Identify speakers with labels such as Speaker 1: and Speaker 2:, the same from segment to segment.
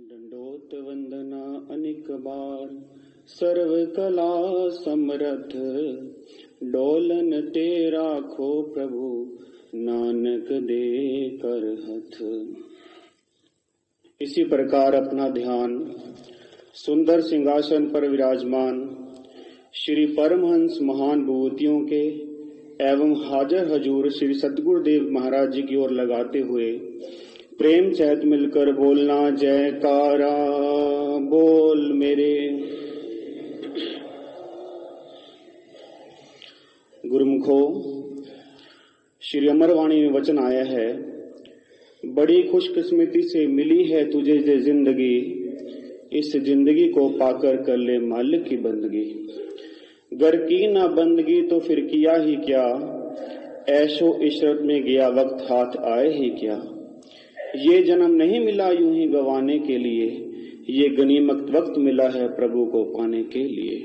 Speaker 1: दंडोत वंदना अनेक बार, सर्व कला समर्थ, डोलन ते राखो प्रभु, नानक दे कर हथ। इसी प्रकार अपना ध्यान सुंदर सिंहासन पर विराजमान श्री परमहंस महान विभूतियों के एवं हाजर हजूर श्री सद्गुरुदेव महाराज जी की ओर लगाते हुए प्रेम सहित मिलकर बोलना जयकारा बोल मेरे। गुरुमुखो श्री अमरवाणी में वचन आया है, बड़ी खुशकिस्मती से मिली है तुझे ये जिंदगी, इस जिंदगी को पाकर कर ले मालिक की बंदगी। गर की ना बंदगी तो फिर किया ही क्या, ऐशो इशरत में गया वक्त हाथ आए ही क्या। ये जन्म नहीं मिला यूं ही गवाने के लिए, ये गनीमत वक्त मिला है प्रभु को पाने के लिए।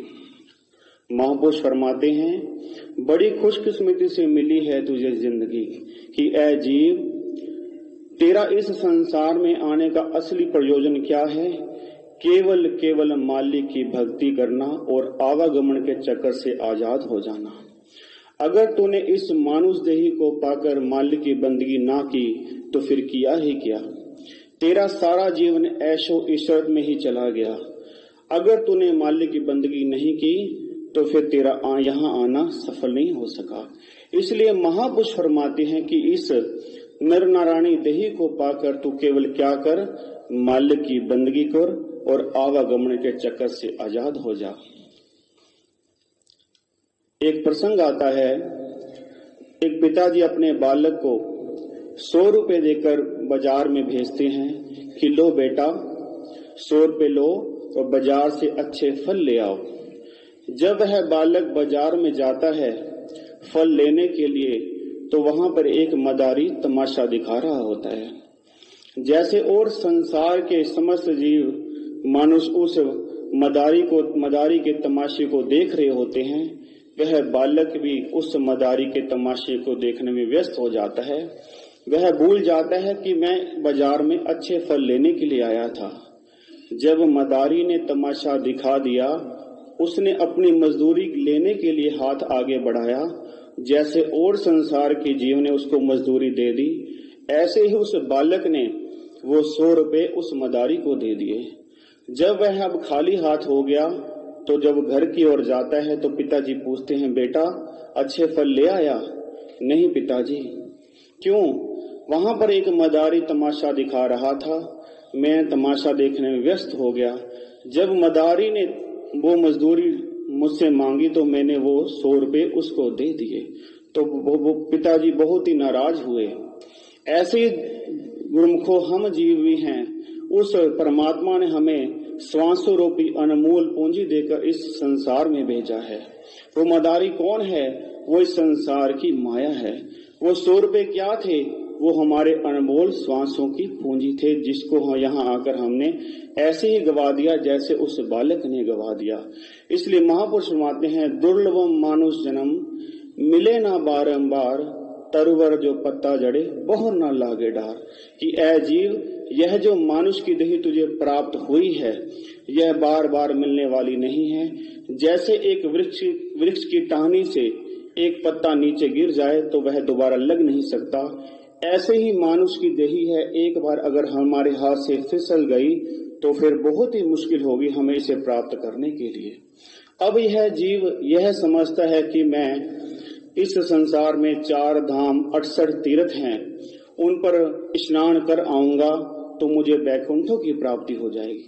Speaker 1: महापुरुष फरमाते हैं, बड़ी खुशकिस्मती से मिली है तुझे जिंदगी कि ऐ जीव, तेरा इस संसार में आने का असली प्रयोजन क्या है? केवल मालिक की भक्ति करना और आवागमन के चक्कर से आजाद हो जाना। अगर तूने इस मानुष देही को पाकर मालिक की बंदगी ना की तो फिर किया ही क्या। तेरा सारा जीवन ऐशो इशरत में ही चला गया। अगर तूने मालिक की बंदगी नहीं की तो फिर तेरा यहाँ आना सफल नहीं हो सका। इसलिए महापुरुष फरमाते हैं कि इस नर नारायणी देही को पाकर तू केवल क्या कर, मालिक की बंदगी कर और आवागमन के चक्कर से आजाद हो जा। एक प्रसंग आता है, एक पिताजी अपने बालक को 100 रुपए देकर बाजार में भेजते हैं कि लो बेटा 100 रुपए लो और बाजार से अच्छे फल ले आओ। जब वह बालक बाजार में जाता है फल लेने के लिए तो वहां पर एक मदारी तमाशा दिखा रहा होता है। जैसे और संसार के समस्त जीव मानुष उस मदारी के तमाशे को देख रहे होते हैं, वह बालक भी उस मदारी के तमाशे को देखने में व्यस्त हो जाता है। वह भूल जाता है कि मैं बाजार में अच्छे फल लेने के लिए आया था। जब मदारी ने तमाशा दिखा दिया, उसने अपनी मजदूरी लेने के लिए हाथ आगे बढ़ाया। जैसे और संसार के जीव ने उसको मजदूरी दे दी, ऐसे ही उस बालक ने वो 100 रुपए उस मदारी को दे दिए। जब वह अब खाली हाथ हो गया तो जब घर की ओर जाता है तो पिताजी पूछते हैं, बेटा अच्छे फल ले आया? नहीं पिताजी। क्यों? वहां पर एक मदारी तमाशा दिखा रहा था, मैं तमाशा देखने में व्यस्त हो गया। जब मदारी ने वो मजदूरी मुझसे मांगी तो मैंने वो 100 रुपए उसको दे दिए। तो वो पिताजी बहुत ही नाराज हुए। ऐसे गुरुमुखो हम जीव भी हैं। उस परमात्मा ने हमें श्वासों रूपी अनमोल पूंजी देकर इस संसार में भेजा है। वो मदारी कौन है? वो इस संसार की माया है। वो 100 रुपए क्या थे? वो हमारे अनमोल श्वासों की पूंजी थे, जिसको यहाँ आकर हमने ऐसे ही गवा दिया जैसे उस बालक ने गवा दिया। इसलिए महापुरुष फरमाते हैं, दुर्लभम मानुष जन्म, मिले ना बारंबार, तरुवर जो पत्ता जड़े बहु न लागे डार। कि ऐ जीव, यह जो मानुष की देही तुझे प्राप्त हुई है, यह बार बार मिलने वाली नहीं है। जैसे एक वृक्ष की टहनी से एक पत्ता नीचे गिर जाए तो वह दोबारा लग नहीं सकता, ऐसे ही मानुष की देही है। एक बार अगर हमारे हाथ से फिसल गई तो फिर बहुत ही मुश्किल होगी हमें इसे प्राप्त करने के लिए। अब यह जीव यह समझता है कि मैं इस संसार में 4 धाम 68 तीर्थ हैं, उन पर स्नान कर आऊंगा तो मुझे बैकुंठों की प्राप्ति हो जाएगी।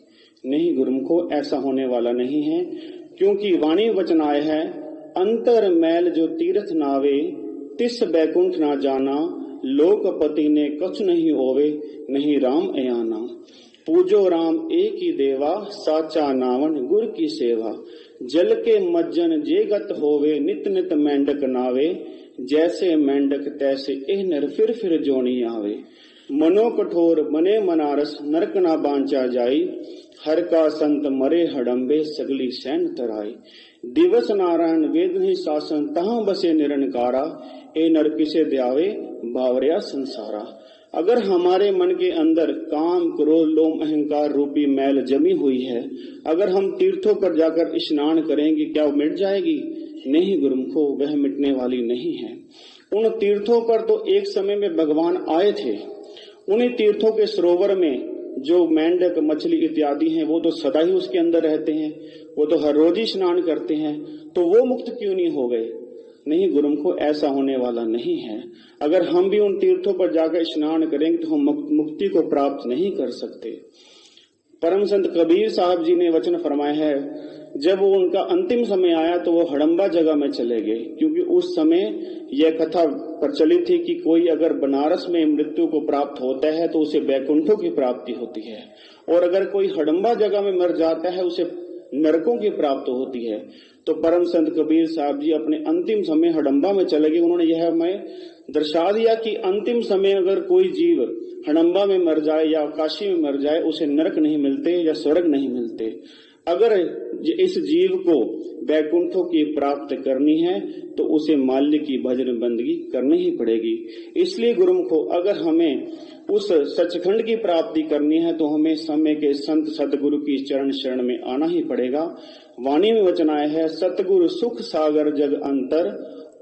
Speaker 1: नहीं गुरुमुखो, ऐसा होने वाला नहीं है। क्योंकि वाणी वचन आया है, अंतर मैल जो तीर्थ नावे, तिस बैकुंठ ना जाना, लोकपति ने कछु नहीं होवे, नहीं राम अयाना। पूजो राम एक ही देवा, साचा नावन गुर की सेवा। जल के मज्जन जे गत होवे, नित नित मेंढक नावे, जैसे मेंढक तैसे एह नर फिर जोनी आवे। मनो कठोर बने मनारस, नरक ना बांचा जाई, हर का संत मरे हडम्बे, सगली सैन तराई। दिवस नारायण वेद ही शासन, तहां बसे निरंकारा, ए नर किसे द्यावे बावरिया संसारा। अगर हमारे मन के अंदर काम, क्रोध, लोभ, अहंकार रूपी मैल जमी हुई है, अगर हम तीर्थों पर जाकर स्नान करेंगे, क्या वो मिट जाएगी? नहीं गुरुमुखो, वह मिटने वाली नहीं है। उन तीर्थों पर तो एक समय में भगवान आए थे। उन्हीं तीर्थों के सरोवर में जो मेंढक, मछली इत्यादि हैं, वो तो सदा ही उसके अंदर रहते हैं, वो तो हर रोज ही स्नान करते हैं, तो वो मुक्त क्यों नहीं हो गए? नहीं गुरुमुखो, ऐसा होने वाला नहीं है। अगर हम भी उन तीर्थों पर जाकर स्नान करेंगे तो हम मुक्ति को प्राप्त नहीं कर सकते। परम संत कबीर साहब जी ने वचन फरमाया है, जब वो उनका अंतिम समय आया तो वो हड़म्बा जगह में चले गए, क्योंकि उस समय यह कथा प्रचलित थी कि कोई अगर बनारस में मृत्यु को प्राप्त होता है तो उसे बैकुंठों की प्राप्ति होती है, और अगर कोई हड़म्बा जगह में मर जाता है उसे नरकों की प्राप्त होती है। तो परम संत कबीर साहब जी अपने अंतिम समय हड़म्बा में चले गए। उन्होंने यह हमें दर्शा दिया कि अंतिम समय अगर कोई जीव हड़म्बा में मर जाए या काशी में मर जाए, उसे नरक नहीं मिलते या स्वर्ग नहीं मिलते। अगर इस जीव को बैकुंठों की प्राप्त करनी है तो उसे माल्य की भजन बंदगी करनी ही पड़ेगी। इसलिए गुरुमुखो, अगर हमें उस सचखंड की प्राप्ति करनी है तो हमें समय के संत सतगुरु की चरण शरण में आना ही पड़ेगा। वाणी में वचन आया है, सतगुरु सुख सागर जग अंतर,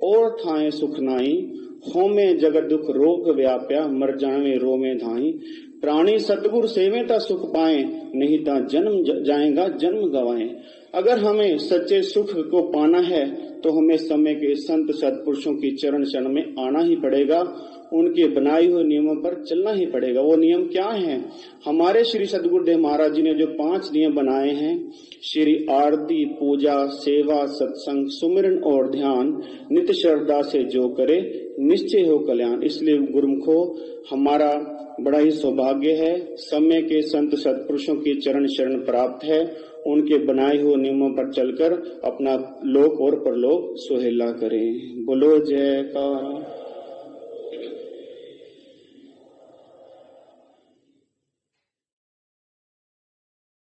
Speaker 1: और थाए सुख नाई, होमे जगत दुख रोग व्याप्या, मर जावे रोमे धाई। प्राणी सतगुरु सेवेता सुख पाए, नहीं ता जन्म जाएगा जन्म गवाए। अगर हमें सच्चे सुख को पाना है तो हमें समय के संत सत्पुरुषों की चरण शरण में आना ही पड़ेगा, उनके बनाए हुए नियमों पर चलना ही पड़ेगा। वो नियम क्या हैं? हमारे श्री सद्गुरुदेव महाराज जी ने जो 5 नियम बनाए हैं, श्री आरती, पूजा, सेवा, सत्संग, सुमिरन और ध्यान, नित्य श्रद्धा से जो करे निश्चय हो कल्याण। इसलिए गुरुमुखो, हमारा बड़ा ही सौभाग्य है, समय के संत सत्पुरुषों की चरण शरण प्राप्त है, उनके बनाए हुए नियमों पर चलकर अपना लोक और परलोक सुहेला करें। बोलो जयकारा।